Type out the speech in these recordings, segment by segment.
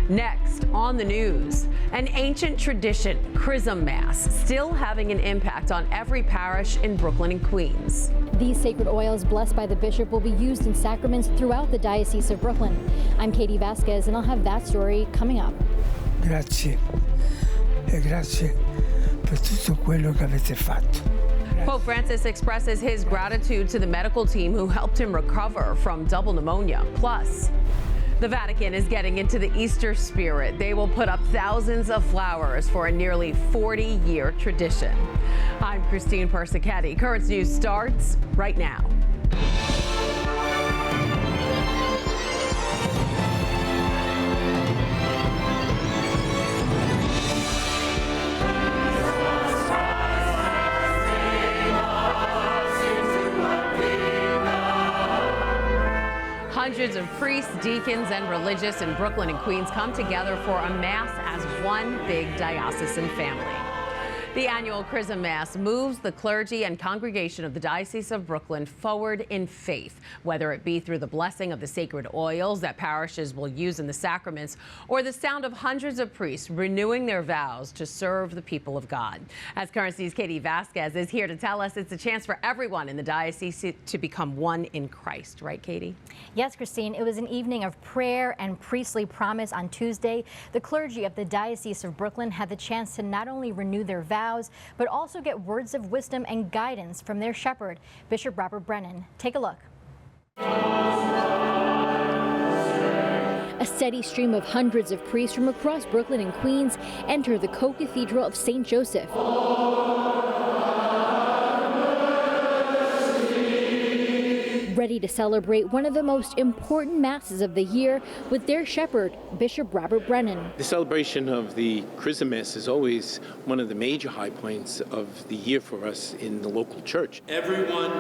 Next on the news, an ancient tradition, Chrism Mass, still having an impact on every parish in Brooklyn and Queens. These sacred oils blessed by the bishop will be used in sacraments throughout the Diocese of Brooklyn. I'm Katie Vasquez, and I'll have that story coming up. Grazie, e grazie per tutto quello che avete fatto. Pope Francis expresses his gratitude to the medical team who helped him recover from double pneumonia. Plus, the Vatican is getting into the Easter spirit. They will put up thousands of flowers for a nearly 40-year tradition. I'm Christine Persichetti. Currents News starts right now. Hundreds of priests, deacons, and religious in Brooklyn and Queens come together for a Mass as one big diocesan family. The annual Chrism Mass moves the clergy and congregation of the Diocese of Brooklyn forward in faith, whether it be through the blessing of the sacred oils that parishes will use in the sacraments, or the sound of hundreds of priests renewing their vows to serve the people of God. As Currents News' Katie Vasquez is here to tell us it's a chance for everyone in the diocese to become one in Christ. Right, Katie? Yes, Christine. It was an evening of prayer and priestly promise on Tuesday. The clergy of the Diocese of Brooklyn had the chance to not only renew their vows, but also get words of wisdom and guidance from their shepherd, Bishop Robert Brennan. Take a look. A steady stream of hundreds of priests from across Brooklyn and Queens enter the co-cathedral of St. Joseph. Ready to celebrate one of the most important masses of the year with their shepherd, Bishop Robert Brennan. The celebration of the Chrism Mass is always one of the major high points of the year for us in the local church. Everyone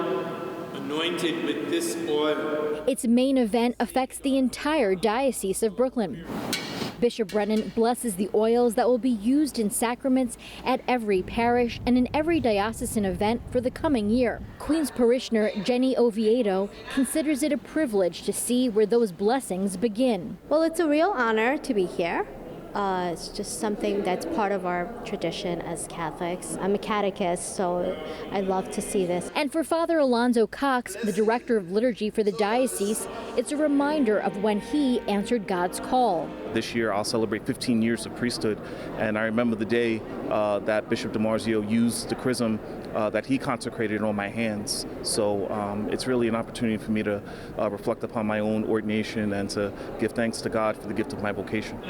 anointed with this oil. Its main event affects the entire Diocese of Brooklyn. Bishop Brennan blesses the oils that will be used in sacraments at every parish and in every diocesan event for the coming year. Queen's parishioner Jenny Oviedo considers it a privilege to see where those blessings begin. Well, it's a real honor to be here. It's just something that's part of our tradition as Catholics. I'm a catechist, so I love to see this. And for Father Alonzo Cox, the director of liturgy for the diocese, it's a reminder of when he answered God's call. This year I'll celebrate 15 years of priesthood, and I remember the day that Bishop DiMarzio used the chrism that he consecrated on my hands. So it's really an opportunity for me to reflect upon my own ordination and to give thanks to God for the gift of my vocation.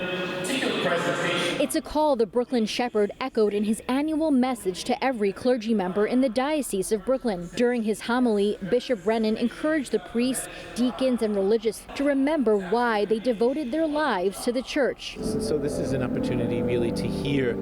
It's a call the Brooklyn shepherd echoed in his annual message to every clergy member in the Diocese of Brooklyn. During his homily, Bishop Brennan encouraged the priests, deacons, and religious to remember why they devoted their lives to the church. So this is an opportunity really to hear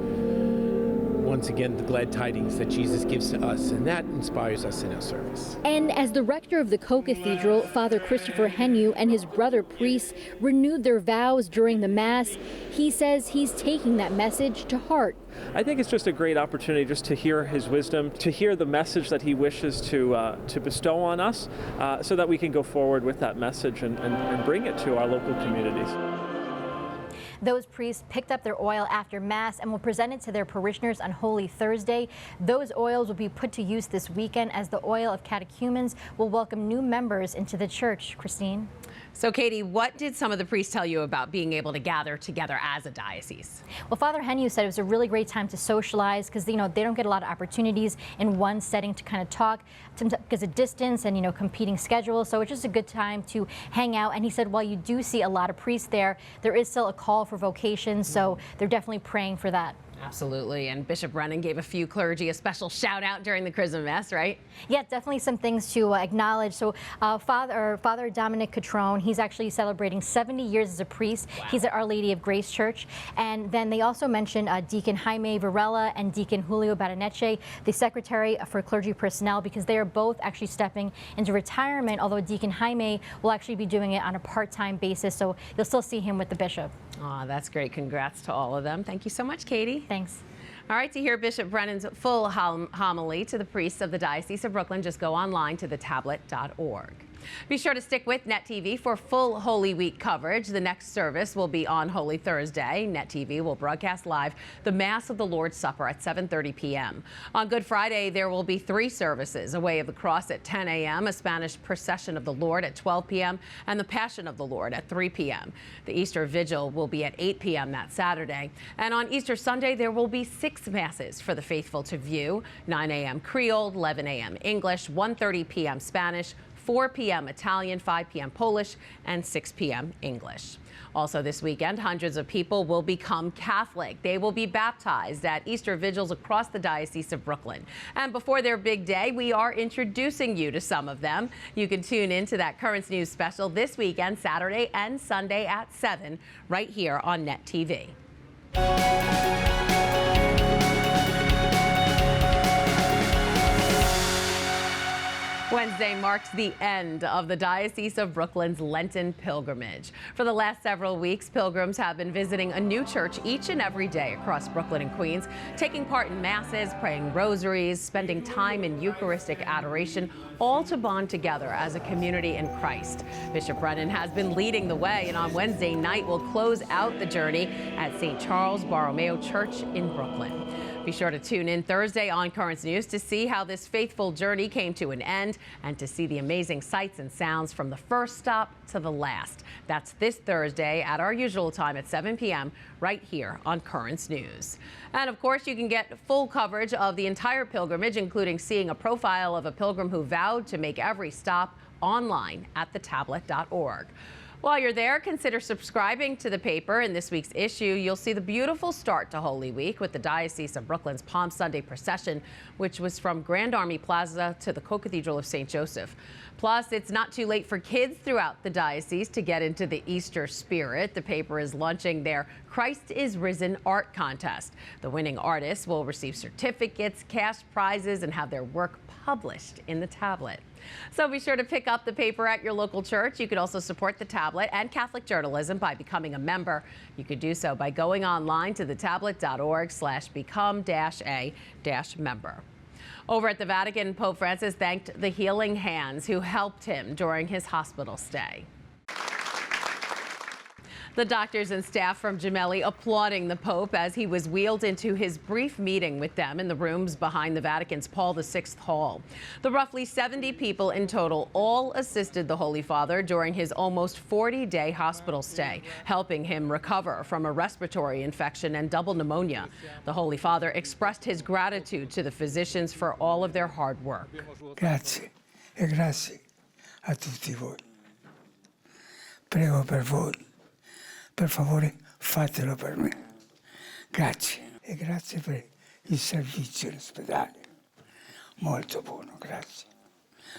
once again the glad tidings that Jesus gives to us, and that inspires us in our service. And as the rector of the co-cathedral, Father Christopher Henue and his brother priests renewed their vows during the Mass, he says he's taking that message to heart. I think it's just a great opportunity just to hear his wisdom, to hear the message that he wishes to bestow on us, so that we can go forward with that message and bring it to our local communities. Those priests picked up their oil after Mass and will present it to their parishioners on Holy Thursday. Those oils will be put to use this weekend as the oil of catechumens will welcome new members into the church. Christine? So, Katie, what did some of the priests tell you about being able to gather together as a diocese? Well, Father Henue said it was a really great time to socialize because, they don't get a lot of opportunities in one setting to kind of talk because of distance and, competing schedules. So it's just a good time to hang out. And he said, while you do see a lot of priests there is still a call for vocations. So they're definitely praying for that. Absolutely. And Bishop Brennan gave a few clergy a special shout out during the Chrism Mass, right? Yeah, definitely some things to acknowledge. So Father Dominic Catrone, he's actually celebrating 70 years as a priest. Wow. He's at Our Lady of Grace Church. And then they also mentioned Deacon Jaime Varela and Deacon Julio Baraneche, the Secretary for Clergy Personnel, because they are both actually stepping into retirement, although Deacon Jaime will actually be doing it on a part-time basis. So you'll still see him with the bishop. Oh, that's great. Congrats to all of them. Thank you so much, Katie. Thanks. All right, to hear Bishop Brennan's full homily to the priests of the Diocese of Brooklyn, just go online to thetablet.org. Be sure to stick with Net TV for full Holy Week coverage. The next service will be on Holy Thursday. Net TV will broadcast live the Mass of the Lord's Supper at 7:30 p.m. On Good Friday, there will be 3 services: a Way of the Cross at 10 a.m., a Spanish Procession of the Lord at 12 p.m., and the Passion of the Lord at 3 p.m. The Easter Vigil will be at 8 p.m. that Saturday. And on Easter Sunday, there will be 6 Masses for the faithful to view: 9 a.m. Creole, 11 a.m. English, 1:30 p.m. Spanish, 4 p.m. Italian, 5 p.m. Polish, and 6 p.m. English. Also this weekend, hundreds of people will become Catholic. They will be baptized at Easter vigils across the Diocese of Brooklyn. And before their big day, we are introducing you to some of them. You can tune in to that Currents News special this weekend, Saturday and Sunday at 7, right here on Net TV. Wednesday marks the end of the Diocese of Brooklyn's Lenten pilgrimage. For the last several weeks, pilgrims have been visiting a new church each and every day across Brooklyn and Queens, taking part in masses, praying rosaries, spending time in Eucharistic adoration, all to bond together as a community in Christ. Bishop Brennan has been leading the way, and on Wednesday night will close out the journey at St. Charles Borromeo Church in Brooklyn. Be sure to tune in Thursday on Currents News to see how this faithful journey came to an end and to see the amazing sights and sounds from the first stop to the last. That's this Thursday at our usual time at 7 p.m. right here on Currents News. And of course, you can get full coverage of the entire pilgrimage, including seeing a profile of a pilgrim who vowed to make every stop, online at thetablet.org. While you're there, consider subscribing to the paper. In this week's issue, you'll see the beautiful start to Holy Week with the Diocese of Brooklyn's Palm Sunday procession, which was from Grand Army Plaza to the Co-Cathedral of St. Joseph. Plus, it's not too late for kids throughout the diocese to get into the Easter spirit. The paper is launching their Christ is Risen art contest. The winning artists will receive certificates, cash prizes, and have their work published in the tablet. So be sure to pick up the paper at your local church. You could also support the tablet and Catholic journalism by becoming a member. You could do so by going online to thetablet.org/become-a-member. Over at the Vatican, Pope Francis thanked the healing hands who helped him during his hospital stay. The doctors and staff from Gemelli applauding the Pope as he was wheeled into his brief meeting with them in the rooms behind the Vatican's Paul VI Hall. The roughly 70 people in total all assisted the Holy Father during his almost 40-day hospital stay, helping him recover from a respiratory infection and double pneumonia. The Holy Father expressed his gratitude to the physicians for all of their hard work. Grazie e grazie a tutti voi. Prego per voi. Per favore, fatelo per me. Grazie. E grazie per il servizio all'ospedale. Molto buono, grazie.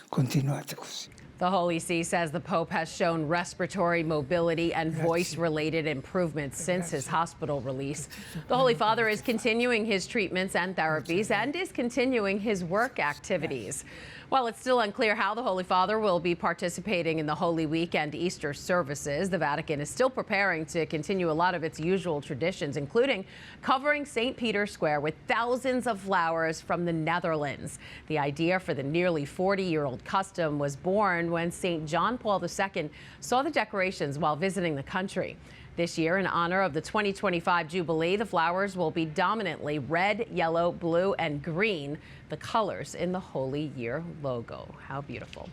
Continuate così. The Holy See says the Pope has shown respiratory mobility and voice-related improvements since his hospital release. The Holy Father is continuing his treatments and therapies and is continuing his work activities. While it's still unclear how the Holy Father will be participating in the Holy Week and Easter services, the Vatican is still preparing to continue a lot of its usual traditions, including covering St. Peter's Square with thousands of flowers from the Netherlands. The idea for the nearly 40-year-old custom was born when St. John Paul II saw the decorations while visiting the country. This year, in honor of the 2025 Jubilee, the flowers will be dominantly red, yellow, blue, and green, the colors in the Holy Year logo. How beautiful.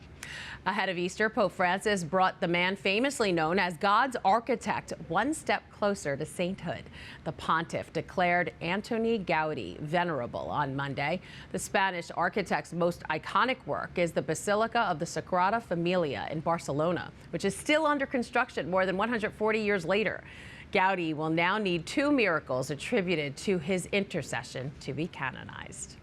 Ahead of Easter, Pope Francis brought the man famously known as God's architect one step closer to sainthood. The pontiff declared Antoni Gaudí venerable on Monday. The Spanish architect's most iconic work is the Basilica of the Sagrada Familia in Barcelona, which is still under construction more than 140 years later. Gaudí will now need 2 miracles attributed to his intercession to be canonized.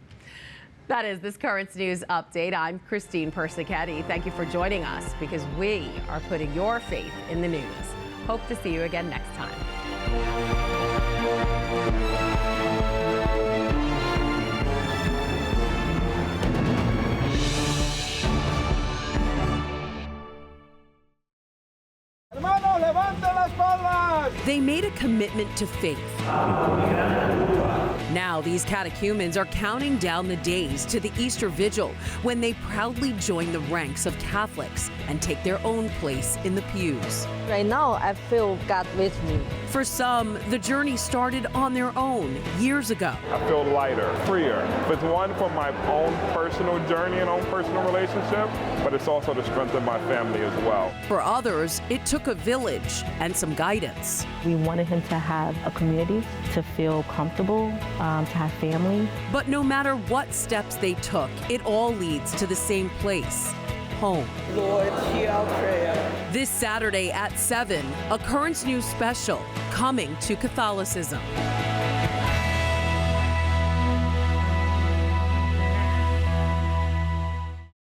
That is this Currents News update. I'm Christine Persichetti. Thank you for joining us because we are putting your faith in the news. Hope to see you again next time. Hermano, levante las palmas. They made a commitment to faith. Now these catechumens are counting down the days to the Easter Vigil, when they proudly join the ranks of Catholics and take their own place in the pews. Right now, I feel God with me. For some, the journey started on their own years ago. I feel lighter, freer. It's one for my own personal journey and own personal relationship, but it's also to strengthen my family as well. For others, it took a village and some guidance. We wanted him to have a community, to feel comfortable, to have family. But no matter what steps they took, it all leads to the same place. Home. Lord, hear our prayer. This Saturday at 7, a Currents News special, Coming to Catholicism.